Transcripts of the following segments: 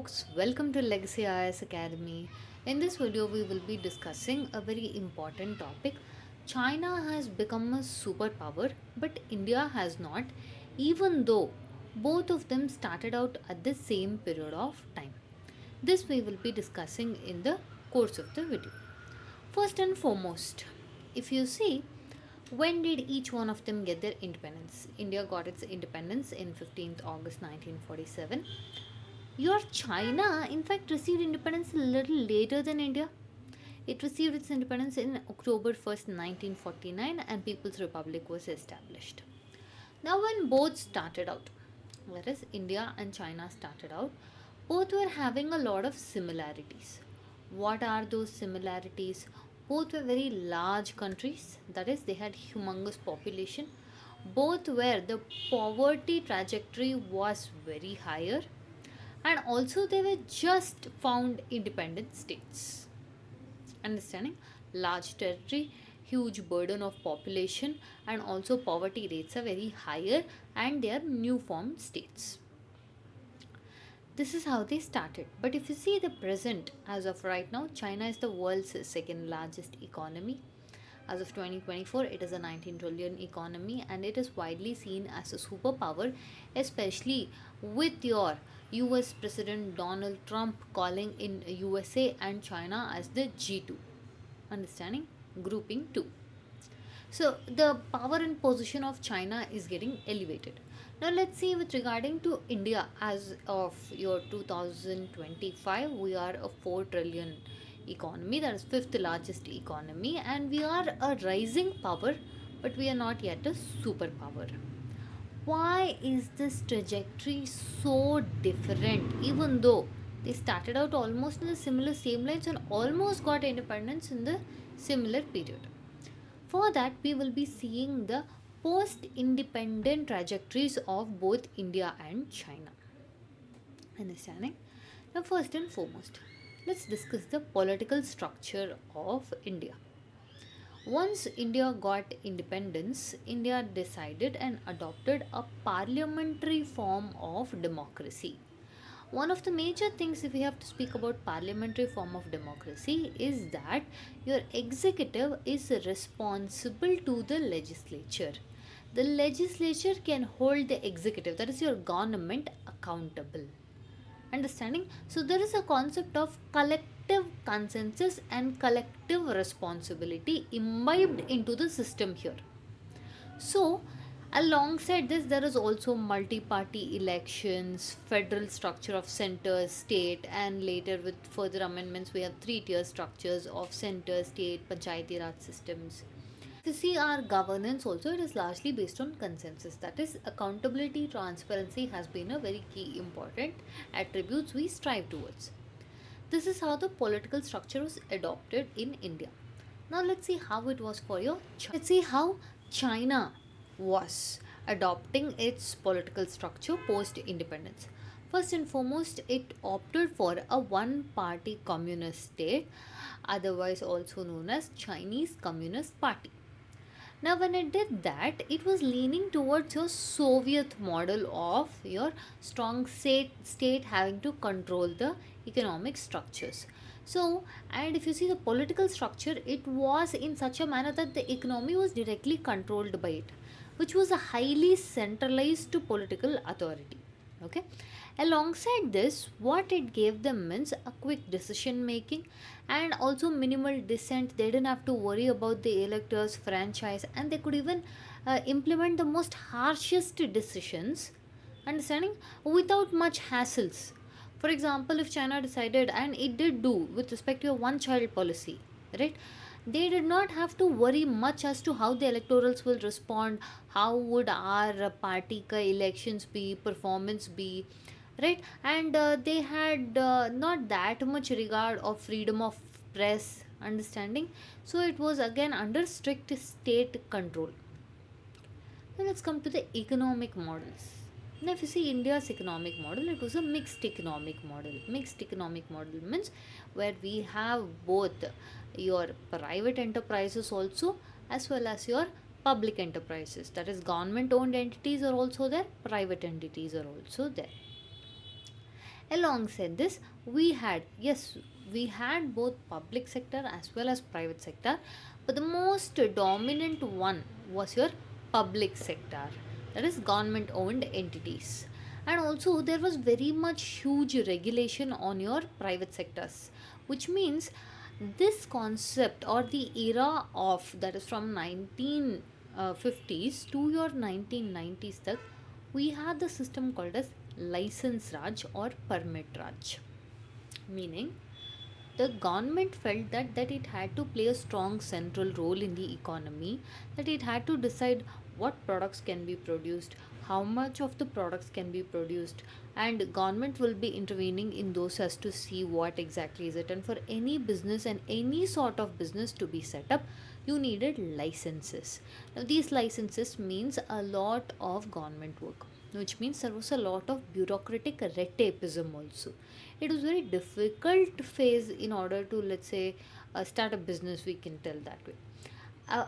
folks, welcome to Legacy IAS Academy. In this video, we will be discussing a very important topic. China has become a superpower, but India has not, even though both of them started out at the same period of time. This we will be discussing in the course of the video. First and foremost, if you see, when did each one of them get their independence? India got its independence in 15th August 1947. Your China, in fact, received independence a little later than India. It received its independence in October 1st, 1949, and People's Republic was established. Now, when both started out, whereas India and China started out, both were having a lot of similarities. What are those similarities? Both were very large countries, that is, they had humongous population. Both where the poverty trajectory was very higher, and also they were just found independent states. Understanding? Large territory, huge burden of population, and also poverty rates are very higher, and they are new formed states. This is how they started. But if you see the present, as of right now, China is the world's second largest economy. As of 2024, it is a 19 trillion economy, and it is widely seen as a superpower, especially with your US President Donald Trump calling in USA and China as the G2. Understanding? Grouping 2. So the power and position of China is getting elevated. Now let's see with regarding to India. As of your 2025, we are a 4 trillion economy, that is fifth largest economy, and we are a rising power, but we are not yet a superpower. Why is this trajectory so different, even though they started out almost in the similar same lines and almost got independence in the similar period? For that, we will be seeing the post independent trajectories of both India and China. Understanding? Now, first and foremost, let's discuss the political structure of India. Once India got independence, India decided and adopted a parliamentary form of democracy. One of the major things, if we have to speak about parliamentary form of democracy, is that your executive is responsible to the legislature. The legislature can hold the executive, that is your government, accountable. Understanding? So there is a concept of collective consensus and collective responsibility imbibed into the system here. So alongside this, there is also multi-party elections, federal structure of center, state, and later with further amendments, we have three-tier structures of center, state, panchayati raj systems. If you see our governance also, it is largely based on consensus. That is, accountability, transparency has been a very key important attributes we strive towards. This is how the political structure was adopted in India. Now let's see how it was for your China. Let's see how China was adopting its political structure post independence. First and foremost, it opted for a one party communist state, otherwise also known as Chinese Communist Party. Now, when it did that, it was leaning towards your Soviet model of your strong state having to control the economic structures. So, and if you see the political structure, it was in such a manner that the economy was directly controlled by it, which was a highly centralized political authority. Okay. Alongside this, what it gave them means a quick decision making and also minimal dissent. They didn't have to worry about the electors' franchise, and they could even implement the most harshest decisions, understanding, without much hassles. For example, if China decided, and it did do with respect to a one child policy, right? They did not have to worry much as to how the electorals will respond, how would our party ka elections be, performance be, right? And they had not that much regard of freedom of press, understanding. So it was again under strict state control. Now let's come to the economic models. Now if you see India's economic model, it was a mixed economic model. Mixed economic model means where we have both your private enterprises also, as well as your public enterprises, that is government owned entities are also there, private entities are also there. Alongside this, we had both public sector as well as private sector, but the most dominant one was your public sector, that is government owned entities. And also there was very much huge regulation on your private sectors, which means this concept or the era of, that is from 1950s to your 1990s tak, we had the system called as license raj or permit raj, meaning the government felt that it had to play a strong central role in the economy, that it had to decide what products can be produced, how much of the products can be produced, and government will be intervening in those as to see what exactly is it. And for any business and any sort of business to be set up, you needed licenses. Now these licenses means a lot of government work, which means there was a lot of bureaucratic red tapeism also. It was very difficult phase in order to, let's say, start a business, we can tell that way.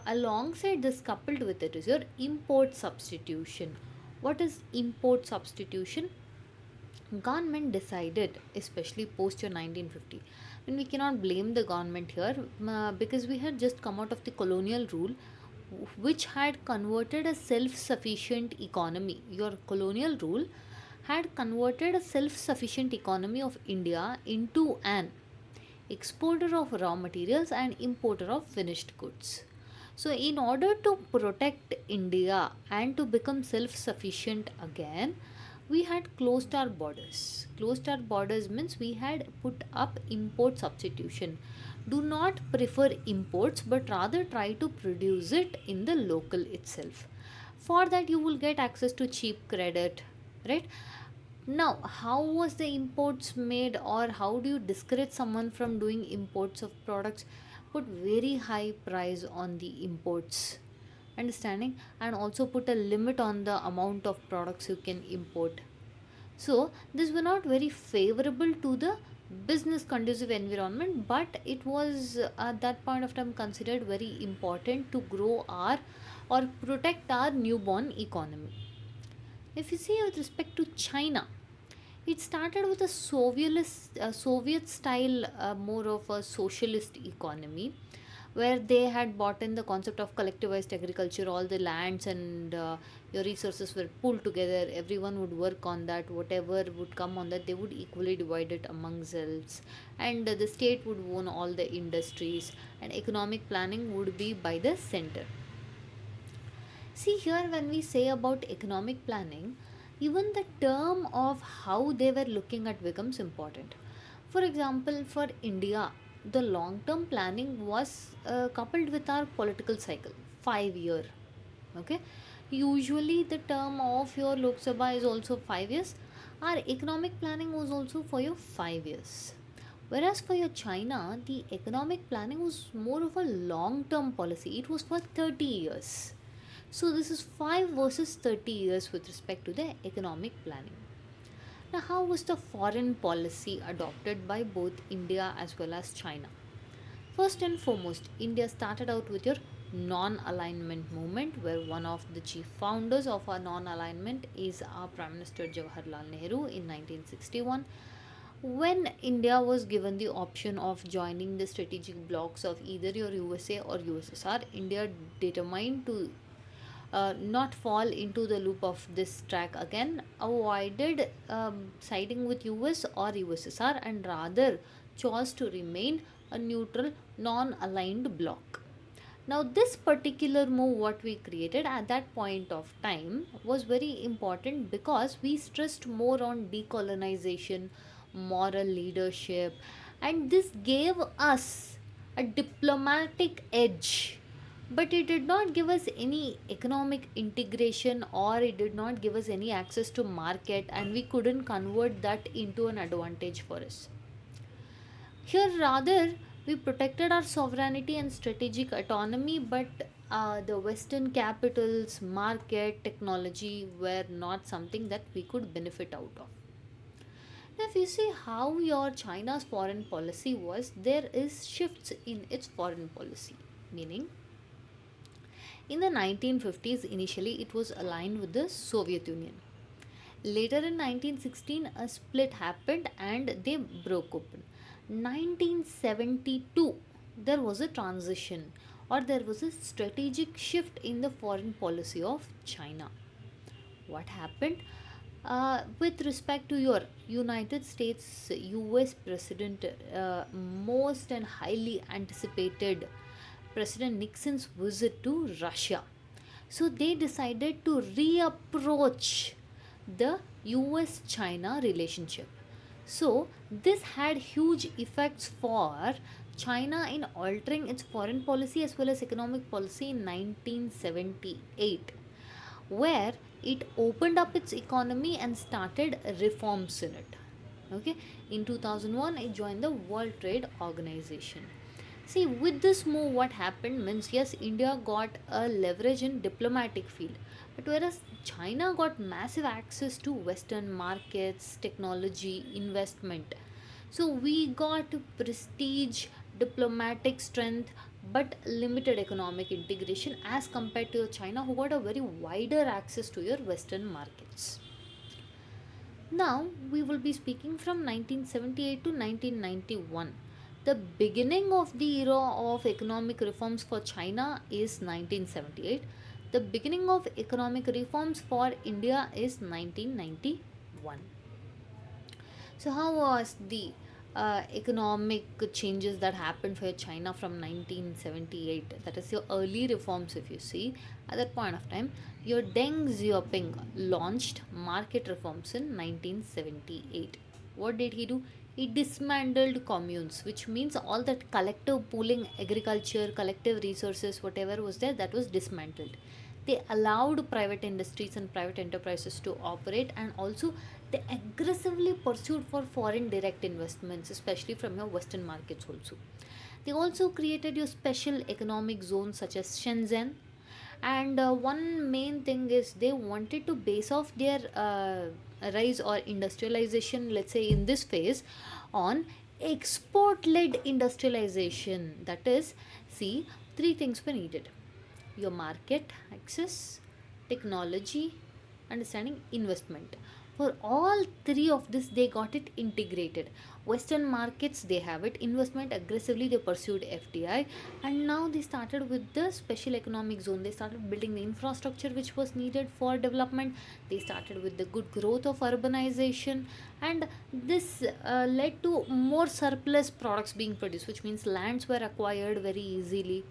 Alongside this, coupled with it is your import substitution. What is import substitution? Government decided, especially post your 1950, and we cannot blame the government here, because we had just come out of the colonial rule, which had converted a self-sufficient economy. Your colonial rule had converted a self-sufficient economy of India into an exporter of raw materials and importer of finished goods. So, in order to protect India and to become self sufficient again, we had closed our borders. Closed our borders means we had put up import substitution. Do not prefer imports, but rather try to produce it in the local itself. For that, you will get access to cheap credit, right? Now, how was the imports made, or how do you discourage someone from doing imports of products? Put very high price on the imports, understanding, and also put a limit on the amount of products you can import. So, this were not very favorable to the business conducive environment, but it was at that point of time considered very important to grow our or protect our newborn economy. If you see with respect to China, it started with a Soviet style, more of a socialist economy, where they had bought in the concept of collectivized agriculture. All the lands and your resources were pulled together. Everyone would work on that. Whatever would come on that, they would equally divide it among themselves. And the state would own all the industries, and economic planning would be by the center. See, here when we say about economic planning, even the term of how they were looking at becomes important. For example, for India, the long term planning was coupled with our political cycle, 5 year. Okay, usually the term of your Lok Sabha is also 5 years. Our economic planning was also for your 5 years. Whereas for your China, the economic planning was more of a long term policy, it was for 30 years. So this is 5 versus 30 years with respect to the economic planning. Now, how was the foreign policy adopted by both India as well as China? First and foremost, India started out with your non alignment movement, where one of the chief founders of our non alignment is our Prime Minister Jawaharlal Nehru in 1961. When India was given the option of joining the strategic blocks of either your USA or USSR, India determined to not fall into the loop of this track again, avoided siding with US or USSR, and rather chose to remain a neutral, non aligned bloc. Now, this particular move, what we created at that point of time, was very important because we stressed more on decolonization, moral leadership, and this gave us a diplomatic edge. But it did not give us any economic integration, or it did not give us any access to market, and we couldn't convert that into an advantage for us. Here, rather, we protected our sovereignty and strategic autonomy, but the Western capitals, market, technology were not something that we could benefit out of. Now, if you see how your China's foreign policy was, there is shifts in its foreign policy. Meaning, in the 1950s, initially it was aligned with the Soviet Union. Later in 1916, a split happened and they broke open. 1972, there was a transition, or there was a strategic shift in the foreign policy of China. What happened? With respect to your United States US President, most and highly anticipated President Nixon's visit to Russia. So they decided to reapproach the US China relationship. So this had huge effects for China in altering its foreign policy as well as economic policy in 1978, where it opened up its economy and started reforms in it. Okay, in 2001 it joined the World Trade Organization. See, with this move, what happened means, yes, India got a leverage in diplomatic field, but whereas China got massive access to Western markets, technology, investment. So we got prestige, diplomatic strength, but limited economic integration as compared to China, who got a very wider access to your Western markets. Now we will be speaking from 1978 to 1991. The beginning of the era of economic reforms for China is 1978. The beginning of economic reforms for India is 1991. So, how was the economic changes that happened for China from 1978? That is your early reforms, if you see. At that point of time, your Deng Xiaoping launched market reforms in 1978. What did he do? He dismantled communes, which means all that collective pooling, agriculture, collective resources, whatever was there, that was dismantled. They allowed private industries and private enterprises to operate, and also they aggressively pursued for foreign direct investments, especially from your Western markets also. They also created your special economic zones such as Shenzhen, and one main thing is they wanted to base off their rise or industrialization, let's say in this phase, on export led industrialization. That is, see, three things were needed: your market access, technology, understanding, investment. For all three of this, they got it integrated. Western markets, they have it. Investment, aggressively they pursued FDI, and now they started with the special economic zone. They started building the infrastructure which was needed for development. They started with the good growth of urbanization, and this led to more surplus products being produced, which means lands were acquired very easily.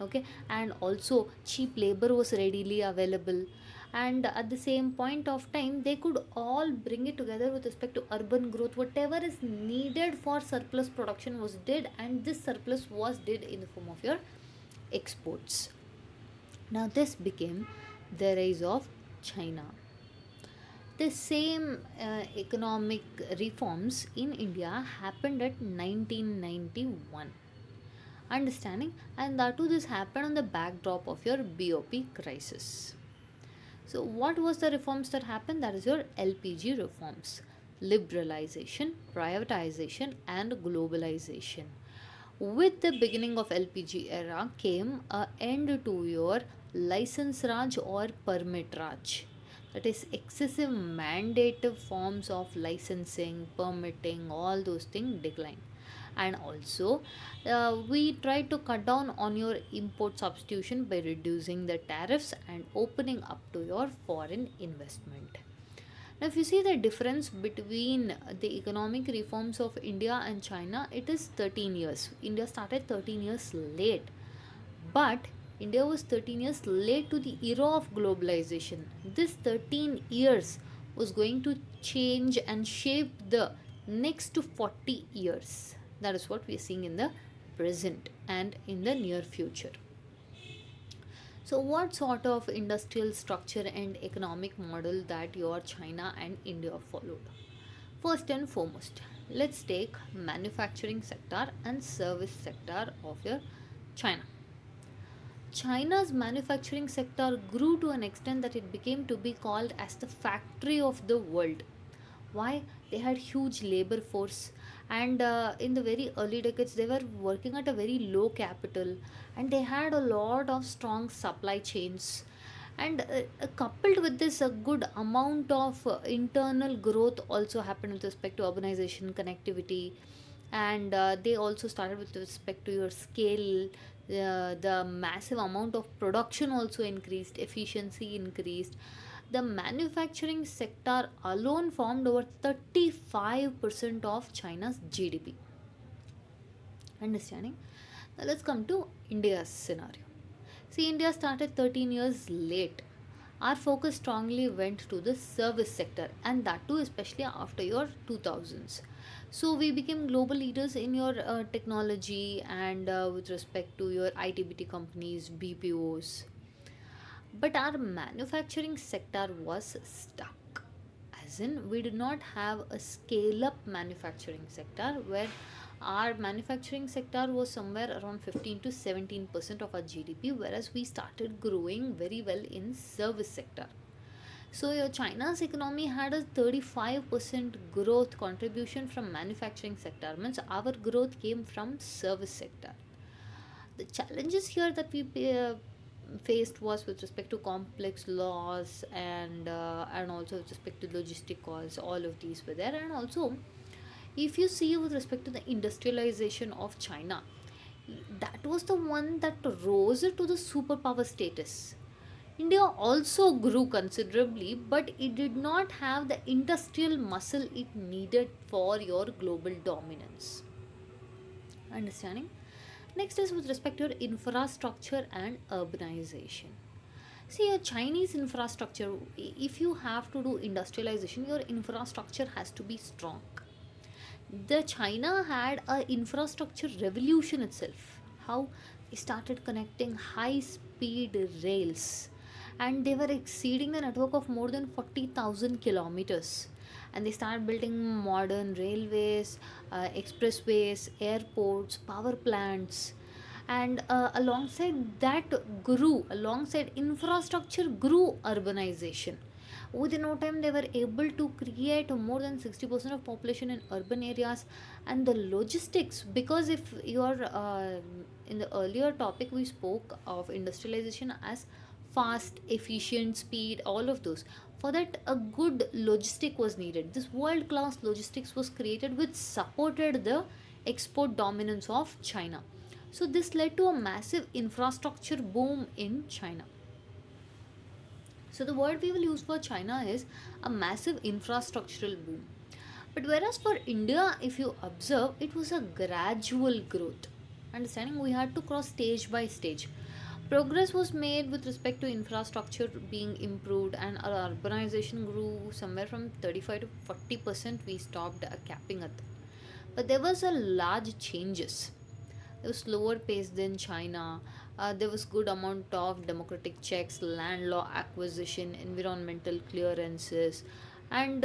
Okay, and also cheap labor was readily available, and at the same point of time they could all bring it together with respect to urban growth. Whatever is needed for surplus production was did, and this surplus was did in the form of your exports. Now this became the rise of China. The same economic reforms in India happened at 1991, understanding, and that too this happened on the backdrop of your BOP crisis. So what was the reforms that happened? That is your LPG reforms: liberalization, privatization, and globalization. With the beginning of LPG era came a end to your license raj or permit raj. That is excessive mandative forms of licensing, permitting, all those things decline. And also, we try to cut down on your import substitution by reducing the tariffs and opening up to your foreign investment. Now, if you see the difference between the economic reforms of India and China, it is 13 years. India started 13 years late, but India was 13 years late to the era of globalization. This 13 years was going to change and shape the next 40 years. That is what we are seeing in the present and in the near future. So, what sort of industrial structure and economic model that your China and India followed? First and foremost, let's take manufacturing sector and service sector of your China. China's manufacturing sector grew to an extent that it became to be called as the factory of the world. Why? They had huge labor force, and in the very early decades they were working at a very low capital, and they had a lot of strong supply chains, And coupled with this, a good amount of internal growth also happened with respect to urbanization, connectivity, and they also started with respect to your scale. The massive amount of production also increased, efficiency increased. The manufacturing sector alone formed over 35% of China's GDP. Understanding? Now let's come to India's scenario. See, India started 13 years late. Our focus strongly went to the service sector, and that too, especially after your 2000s. So, we became global leaders in your technology and with respect to your ITBT companies, BPOs. But our manufacturing sector was stuck, as in we did not have a scale up manufacturing sector where our manufacturing sector was somewhere around 15 to 17% of our GDP, whereas we started growing very well in service sector. So your China's economy had a 35% growth contribution from manufacturing sector, means our growth came from service sector. The challenges here that we faced was with respect to complex laws and also with respect to logistic costs. All of these were there, and also if you see with respect to the industrialization of China, that was the one that rose to the superpower status. India also grew considerably, but it did not have the industrial muscle it needed for your global dominance. Understanding? Next is with respect to your infrastructure and urbanization. See, your Chinese infrastructure, if you have to do industrialization, your infrastructure has to be strong. The China had a infrastructure revolution itself. How they started connecting high speed rails, and they were exceeding the network of more than 40,000 kilometers. And they started building modern railways, expressways, airports, power plants, and alongside infrastructure grew urbanization. Within no time, they were able to create more than 60% of population in urban areas. And the logistics, because if you are in the earlier topic, we spoke of industrialization as fast, efficient, speed, all of those. For that, a good logistic was needed. This world class logistics was created, which supported the export dominance of China. So, this led to a massive infrastructure boom in China. So the word we will use for China is a massive infrastructural boom. But whereas for India, if you observe, it was a gradual growth. Understanding, we had to cross stage by stage. Progress was made with respect to infrastructure being improved, and our urbanization grew somewhere from 35 to 40%. We stopped capping at that. But there was a large changes. It was slower pace than China. There was good amount of democratic checks, land law acquisition, environmental clearances, and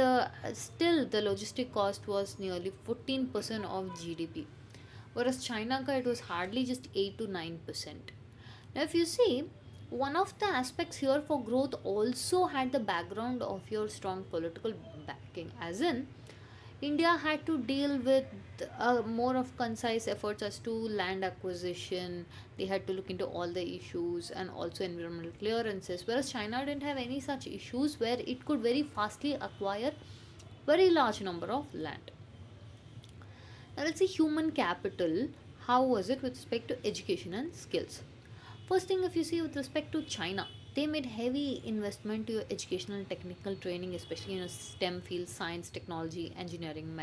still the logistic cost was nearly 14% of GDP, whereas China it was hardly just 8 to 9%. Now, if you see, one of the aspects here for growth also had the background of your strong political backing, as in India had to deal with more of concise efforts as to land acquisition. They had to look into all the issues and also environmental clearances, whereas China didn't have any such issues where it could very fastly acquire very large number of land. Now let's see human capital. How was it with respect to education and skills? First thing, if you see with respect to China, they made heavy investment to your educational and technical training, especially in STEM fields, science, technology, engineering,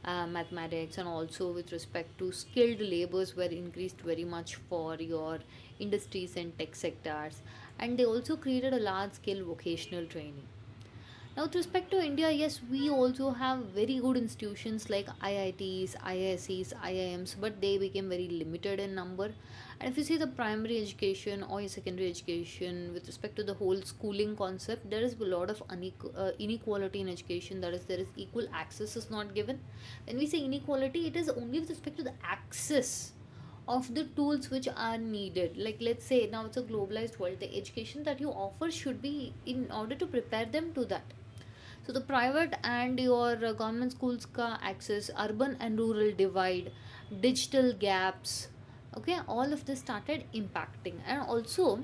mathematics, and also with respect to skilled labors were increased very much for your industries and tech sectors. And they also created a large scale vocational training. Now, with respect to India, yes, we also have very good institutions like IITs, ISCs, IIMs, but they became very limited in number. And if you see the primary education or your secondary education, with respect to the whole schooling concept, there is a lot of inequality in education. That is, there is equal access is not given. When we say inequality, it is only with respect to the access of the tools which are needed. Like, let's say now it's a globalized world, the education that you offer should be in order to prepare them to that. So the private and your government schools ka access, urban and rural divide, digital gaps, okay, all of this started impacting. And also,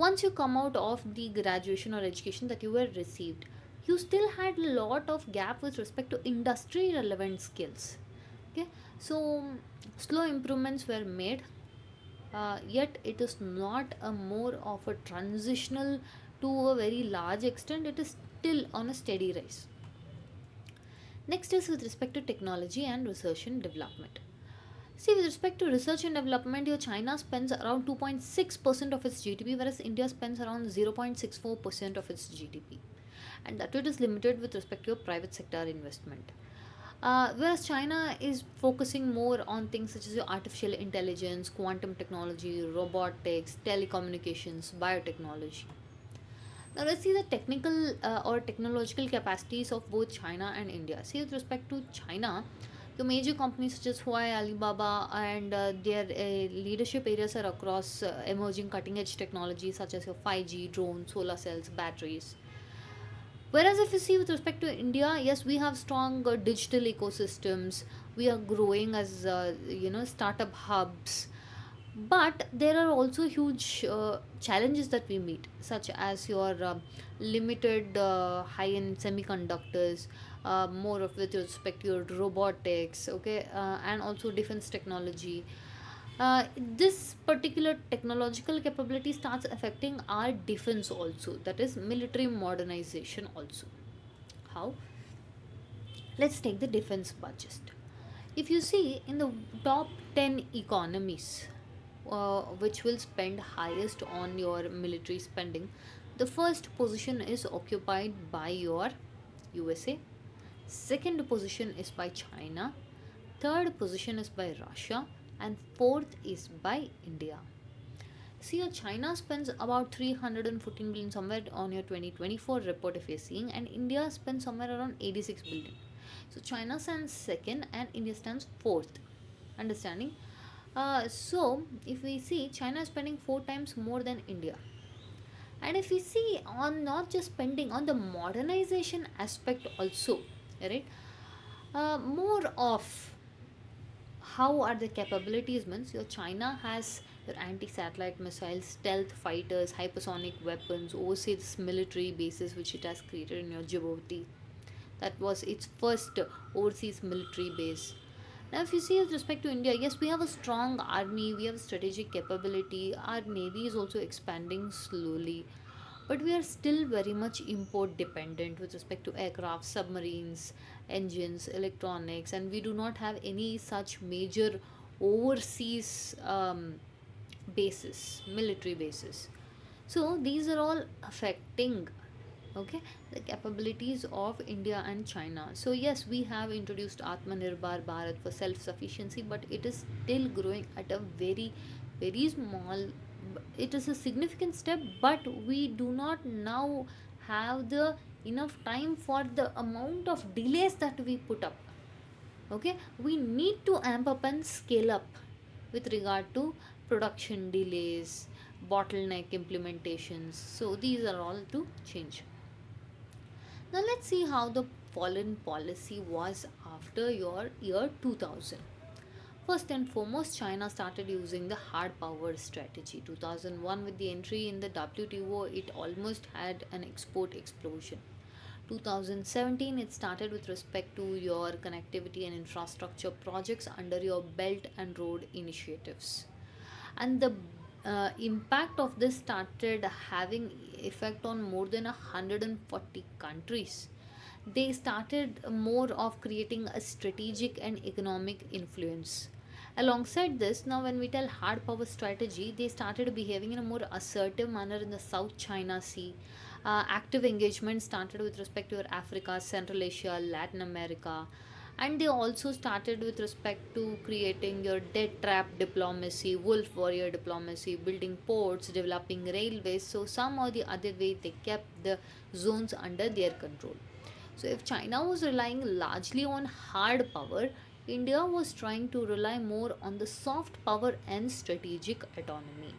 Once you come out of the graduation or education that you were received, you still had a lot of gap with respect to industry relevant skills. Okay, so slow improvements were made, yet it is not a more of a transitional to a very large extent. It is still on a steady rise. Next is with respect to technology and research and development. See, with respect to research and development, your China spends around 2.6% of its GDP, whereas India spends around 0.64% of its GDP. And that it is limited with respect to your private sector investment. Whereas China is focusing more on things such as your artificial intelligence, quantum technology, robotics, telecommunications, biotechnology. Now let's see the technical or technological capacities of both China and India. See, with respect to China, the major companies such as Huawei, Alibaba, and their leadership areas are across emerging cutting edge technologies such as your 5G, drones, solar cells, batteries. Whereas if you see with respect to India, yes, we have strong digital ecosystems. We are growing as startup hubs, but there are also huge challenges that we meet, such as your limited high-end semiconductors, more of with respect to your robotics, okay, and also defense technology. This particular technological capability starts affecting our defense also, that is military modernization also. How? Let's take the defense budget. If you see in the top 10 economies which will spend highest on your military spending, the first position is occupied by your USA, second position is by China, third position is by Russia, and fourth is by India. See, your China spends about 314 billion somewhere on your 2024 report if you're seeing, and India spends somewhere around 86 billion. So China stands second and India stands fourth. Understanding? So if we see, China is spending four times more than India. And if we see on not just spending on the modernization aspect also, right? More of how are the capabilities means your China has your anti-satellite missiles, stealth fighters, hypersonic weapons, overseas military bases which it has created in your Djibouti. That was its first overseas military base. Now, if you see with respect to India, yes, we have a strong army, we have strategic capability, our navy is also expanding slowly, but we are still very much import dependent with respect to aircraft, submarines, engines, electronics, and we do not have any such major overseas bases, military bases. So these are all affecting, okay, the capabilities of India and China. So yes, we have introduced Atmanirbhar Bharat for self sufficiency, but it is still growing at a very very small, it is a significant step, but we do not now have the enough time for the amount of delays that we put up. Okay, we need to amp up and scale up with regard to production delays, bottleneck implementations. So these are all to change. Now let's see how the foreign policy was after your year 2000. First and foremost, China started using the hard power strategy. 2001, with the entry in the WTO, it almost had an export explosion. 2017, it started with respect to your connectivity and infrastructure projects under your Belt and Road initiatives. And the impact of this started having effect on more than 140 countries. They started more of creating a strategic and economic influence. Alongside this, now when we tell hard power strategy, they started behaving in a more assertive manner in the South China Sea. Active engagement started with respect to your Africa, Central Asia, Latin America, and they also started with respect to creating your debt trap diplomacy, wolf warrior diplomacy, building ports, developing railways. So some or the other way they kept the zones under their control. So if China was relying largely on hard power, India was trying to rely more on the soft power and strategic autonomy.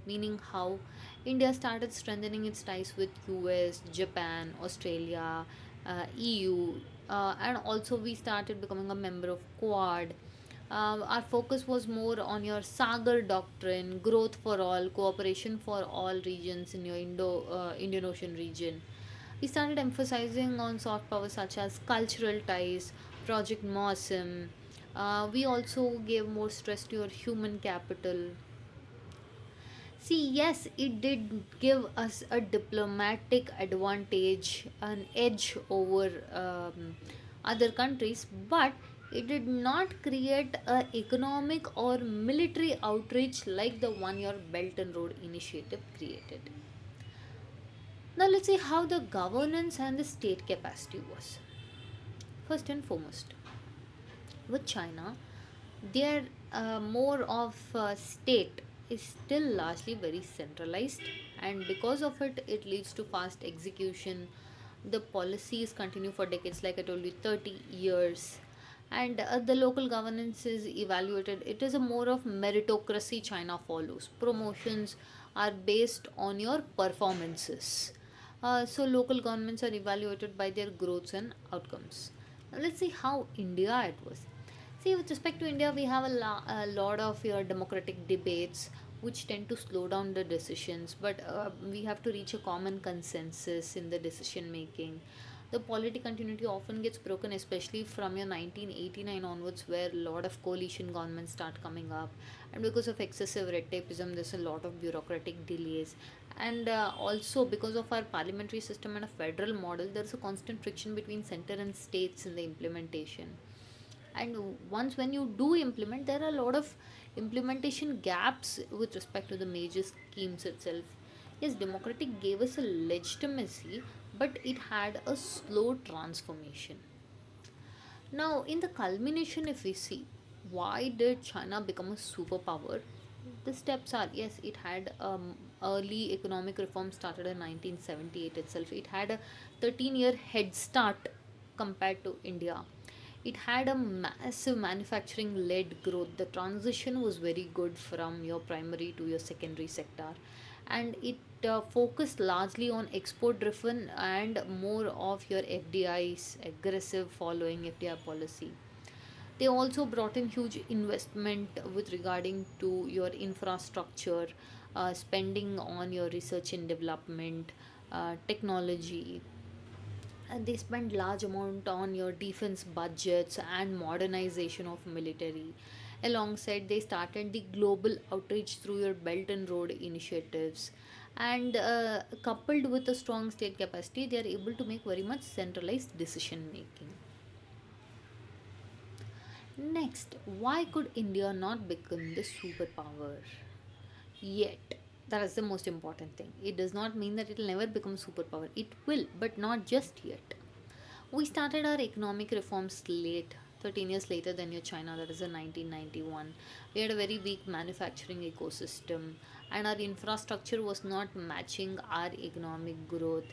Meaning how India started strengthening its ties with US, Japan, Australia, EU, and also we started becoming a member of Quad. Our focus was more on your Sagar doctrine, growth for all, cooperation for all regions in your Indian Ocean region. We started emphasizing on soft power such as cultural ties, Project Mosum. We also gave more stress to your human capital. See, yes, it did give us a diplomatic advantage, an edge over other countries, but it did not create a economic or military outreach like the one your Belt and Road Initiative created. Now, let's see how the governance and the state capacity was. First and foremost, with China, their more of state is still largely very centralized, and because of it, it leads to fast execution. The policies continue for decades, like I told you, 30 years, and the local governance is evaluated. It is a more of meritocracy China follows. Promotions are based on your performances. So local governments are evaluated by their growths and outcomes. Now let's see how India it was. See, with respect to India, we have a lot of your democratic debates which tend to slow down the decisions, but we have to reach a common consensus in the decision making. The polity continuity often gets broken, especially from your 1989 onwards, where a lot of coalition governments start coming up, and because of excessive red tapeism, there's a lot of bureaucratic delays, and also because of our parliamentary system and a federal model, there's a constant friction between center and states in the implementation. And once when you do implement, there are a lot of implementation gaps with respect to the major schemes itself. Yes, democratic gave us a legitimacy, but it had a slow transformation. Now, in the culmination, if we see why did China become a superpower, the steps are, yes, it had early economic reform started in 1978 itself. It had a 13-year head start compared to India. It had a massive manufacturing led growth. The transition was very good from your primary to your secondary sector, and it focused largely on export driven and more of your FDI's aggressive following FDI policy. They also brought in huge investment with regarding to your infrastructure, spending on your research and development, technology, and they spend large amount on your defense budgets and modernization of military. Alongside, they started the global outreach through your Belt and Road initiatives, and coupled with a strong state capacity, they are able to make very much centralized decision making. Next, why could India not become the superpower yet? That is the most important thing. It does not mean that it will never become superpower. It will, but not just yet. We started our economic reforms late, 13 years later than your China, that is in 1991. We had a very weak manufacturing ecosystem, and our infrastructure was not matching our economic growth.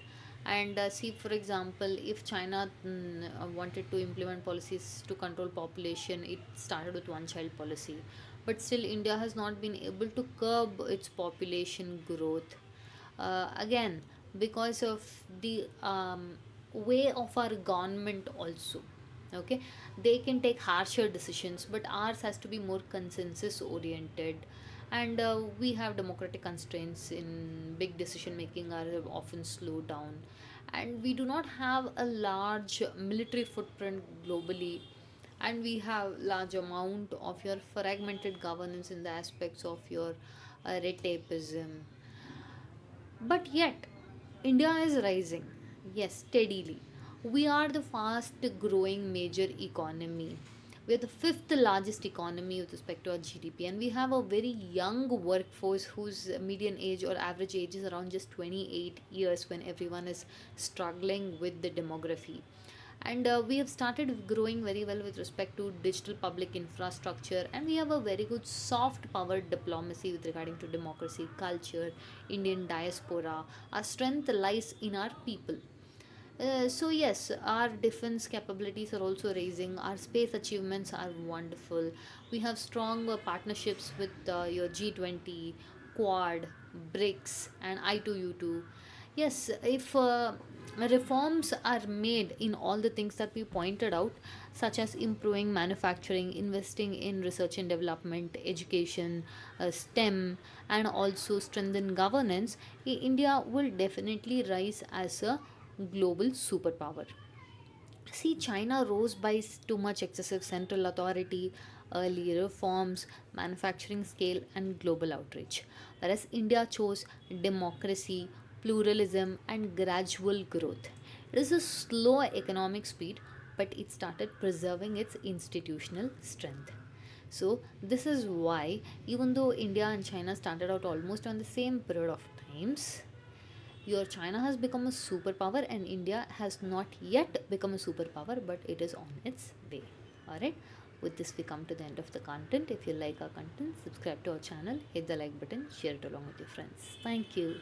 And see, for example, if China wanted to implement policies to control population, it started with one child policy. But still, India has not been able to curb its population growth. Again, because of the way of our government also. Okay, they can take harsher decisions, but ours has to be more consensus oriented, and we have democratic constraints in big decision making are often slowed down, and we do not have a large military footprint globally, and we have large amount of your fragmented governance in the aspects of your red tapeism. But yet, India is rising, yes, steadily. We are the fast growing major economy. We are the fifth largest economy with respect to our GDP, and we have a very young workforce whose median age or average age is around just 28 years when everyone is struggling with the demography. And we have started growing very well with respect to digital public infrastructure, and we have a very good soft power diplomacy with regarding to democracy, culture, Indian diaspora. Our strength lies in our people. So yes, our defense capabilities are also raising. Our space achievements are wonderful. We have strong partnerships with your G20, Quad, BRICS, and I2U2. Yes, if Reforms are made in all the things that we pointed out, such as improving manufacturing, investing in research and development, education, STEM, and also strengthen governance. India will definitely rise as a global superpower. See, China rose by too much excessive central authority, early reforms, manufacturing scale, and global outreach. Whereas India chose democracy, pluralism, and gradual growth. It is a slow economic speed, but it started preserving its institutional strength. So, this is why, even though India and China started out almost on the same period of times, your China has become a superpower and India has not yet become a superpower, but it is on its way. Alright, with this, we come to the end of the content. If you like our content, subscribe to our channel, hit the like button, share it along with your friends. Thank you.